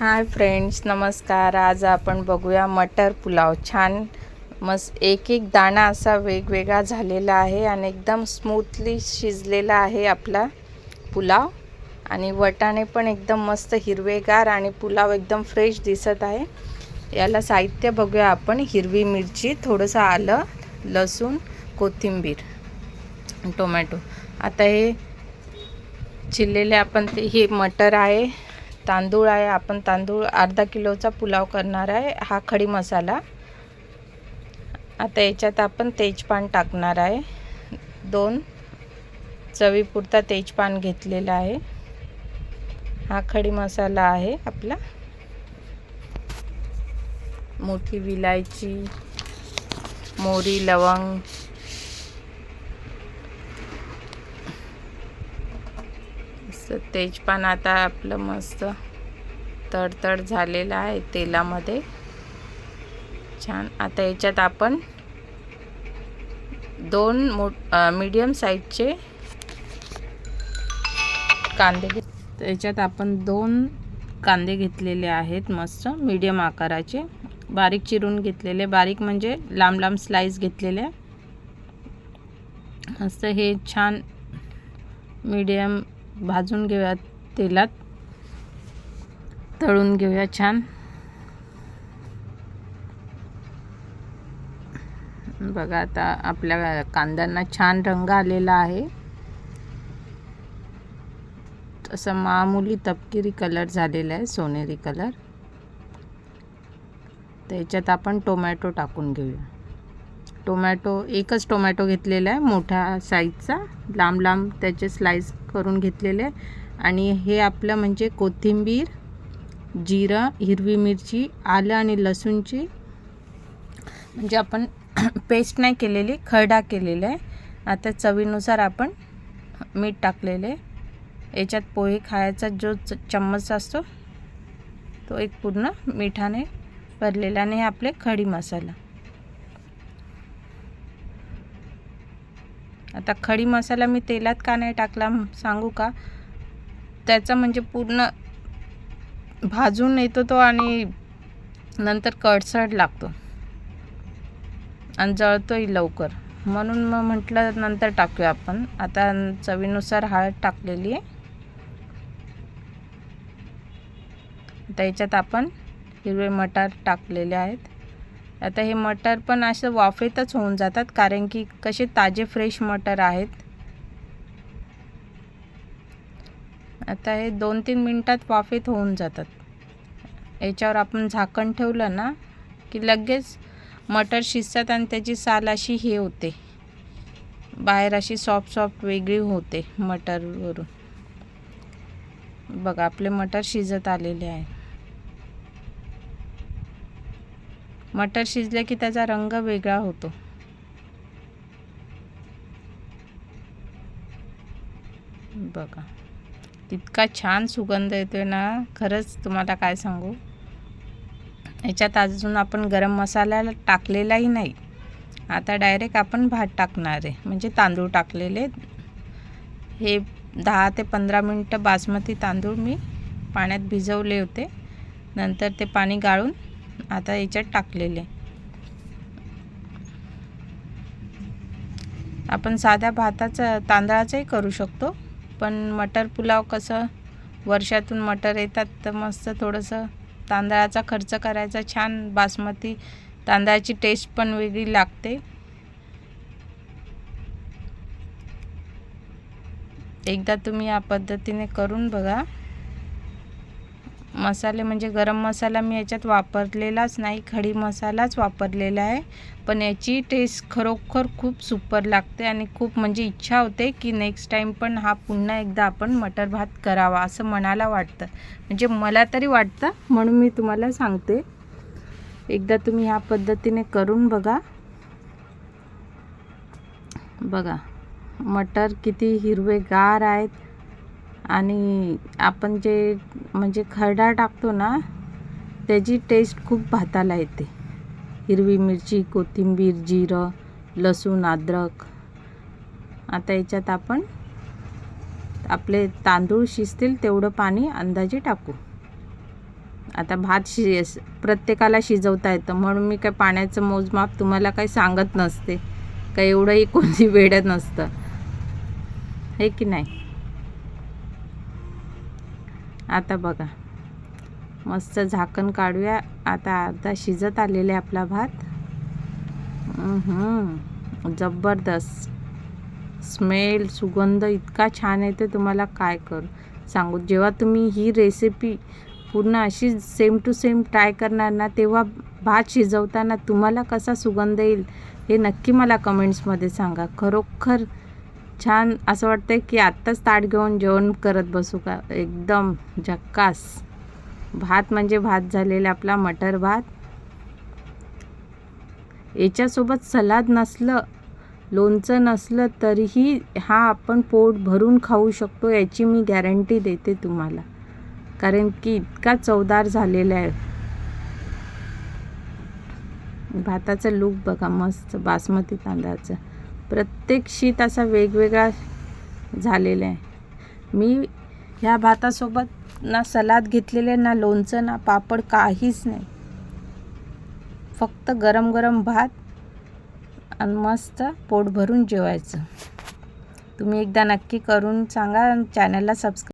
Hi friends, नमस्कार. आज आपण बघूया मटर पुलाव. छान मस्त एक एक दाणा असा वेगवेगळा झालेला आहे आणि एकदम स्मूथली शिजलेला आहे आपला पुलाव. आणि वटाणे पण एकदम मस्त हिरवेगार आणि पुलाव एकदम फ्रेश दिसत आहे. याला साहित्य बघूया आपण. हिरवी मिरची, थोडंसं आलं, लसूण, कोथिंबीर, टोमॅटो. आता हे चिरलेले आपण हे मटर आहे, तांदूळ आहे. आपण तांदूळ अर्धा किलोचा पुलाव करणार आहे. हा खडी मसाला. आता याच्यात आपण तेजपान टाकणार आहे. 2 चवीपुरता तेजपान घेतलेला आहे. हा खडी मसाला आहे आपला. मोठी विलायची, मोहरी, लवंग, तेजपान आता आपलं मस्त तडतड झालेलं आहे तेलामध्ये छान. आता याच्यात आपण 2 मीडियम साईजचे कांदे याच्यात आपण 2 कांदे घेतलेले आहेत, मस्त मीडियम आकाराचे, बारीक चिरून घेतलेले. बारीक म्हणजे लांब लांब स्लाइस घेतलेले. मस्त हे छान मीडियम भाजून घेऊया, तेलात तळून घेऊया छान. बघा आता आपल्या कांद्यांना छान रंग आलेला आहे. असं मामूली तपकिरी कलर झालेला आहे, सोनेरी कलर. त्याच्यात आपण टोमॅटो टाकून घेऊया. एकच टोमॅटो घेतलेला आहे, मोठ्या साईजचा, लांब लांब त्याचे स्लाइस करून घेतलेले. आणि हे आपलं म्हणजे कोथिंबीर, जिरं, हिरवी मिरची, आलं आणि लसूणची म्हणजे आपण पेस्ट नाही केलेली, खरडा केलेला आहे. आता चवीनुसार आपण मीठ टाकलेले. याच्यात पोहे खायचा जो चम्मच असतो तो एक पूर्ण मिठाने भरलेला. आणि हे आपले खडी मसाला. आता खडी मसाला मी तेलात का नाही टाकला सांगू का? त्याचा म्हणजे पूर्ण भाजून येतो तो आणि नंतर कडसड लागतो आणि जळतोही लवकर, म्हणून मग म्हटलं नंतर टाकूया आपण. आता चवीनुसार हळद टाकलेली आहे. आता याच्यात आपण हिरवे मटार टाकलेले आहेत. आता हे मटर पण असं वाफेतच होऊन जातात, कारण की कसे ताजे फ्रेश मटर आहेत. आता हे 2-3 मिनिटात वाफेत होऊन जातात. याच्यावर आपण झाकण ठेवलं ना की लगेच मटर शिजतात आणि त्याची साल अशी हे होते, बाहेर अशी सॉफ्ट वेगळी होते मटरवरून. बघा आपले मटर शिजत आलेले आहे. मटर शिजले की त्याचा रंग वेगळा होतो. बघा इतका छान सुगंध येतोय ना, खरंच तुम्हाला काय सांगू. याच्यात अजून आपण गरम मसाला टाकलेलाही नाही. आता डायरेक्ट आपण भात टाकणार आहे, म्हणजे तांदूळ टाकलेले. हे 10 ते 15 मिनटं बासमती तांदूळ मी पाण्यात भिजवले होते. नंतर ते पाणी गाळून आता याच्यात टाकलेले. आपण साध्या तांदळाचंही करू शकतो, पण मटर पुलाव कसं वर्षातून मटर येतात, तर मस्त थोडंसं तांदळाचा खर्च करायचा. छान बासमती तांदळाची टेस्ट पण वेगळी लागते. एकदा तुम्ही या पद्धतीने करून बघा. मसाले म्हणजे गरम मसाला मी याच्यात वापरलेलाच नाही, खडी मसालाच वापरलेला आहे. पण याची टेस्ट खरोखर खूप सुपर लागते आणि खूप म्हणजे इच्छा होते की नेक्स्ट टाईम पण हा पुन्हा एकदा आपण मटर भात करावा असं मनाला वाटतं. म्हणजे मला तरी वाटतं, म्हणून मी तुम्हाला सांगते. एकदा तुम्ही ह्या पद्धतीने करून बघा. बघा मटर किती हिरवेगार आहेत आणि आपण जे म्हणजे खरडा टाकतो ना त्याची टेस्ट खूप भाताला येते. हिरवी मिरची, कोथिंबीर, जिरं, लसूण, अद्रक. आता याच्यात आपण आपले तांदूळ शिजतील तेवढं पाणी अंदाजे टाकू. आता भात प्रत्येकाला शिजवता येतं, म्हणून मी काय पाण्याचं मोजमाप तुम्हाला काही सांगत नसते, काही एवढंही कोणी वेडं नसतं, हे की नाही. आता बघा, मस्त झाकण काढूया. आता अर्धा शिजत आलेला आहे आपला भात. जबरदस्त स्मेल, सुगंध इतका छान येते, तुम्हाला काय करू सांगू. जेव्हा तुम्ही ही रेसिपी पूर्ण अशी सेम टू सेम ट्राय करणार ना, तेव्हा भात शिजवताना तुम्हाला कसा सुगंध येईल हे नक्की मला कमेंट्समध्ये सांगा. खरोखर छान असं वाटतंय की आत्ताच ताट घेऊन जेवण करत बसू का. एकदम झक्कास भात म्हणजे भात झालेला आपला मटर भात. याच्यासोबत सलाद नसलं, लोणचं नसलं तरीही हा आपण पोट भरून खाऊ शकतो, याची मी गॅरंटी देते तुम्हाला, कारण की इतका चवदार झालेला आहे. भाताचं लूक बघा, मस्त बासमती तांदळाचं. प्रत्येक शीत असा वेगवेगळा झालेला आहे. मी ह्या भातासोबत ना सलाद घेतलेले, ना लोणचं, ना पापड, काहीच नाही. फक्त गरम गरम भात आणि मस्त पोट भरून जेवायचं. तुम्ही एकदा नक्की करून सांगा. चॅनलला सबस्क्राईब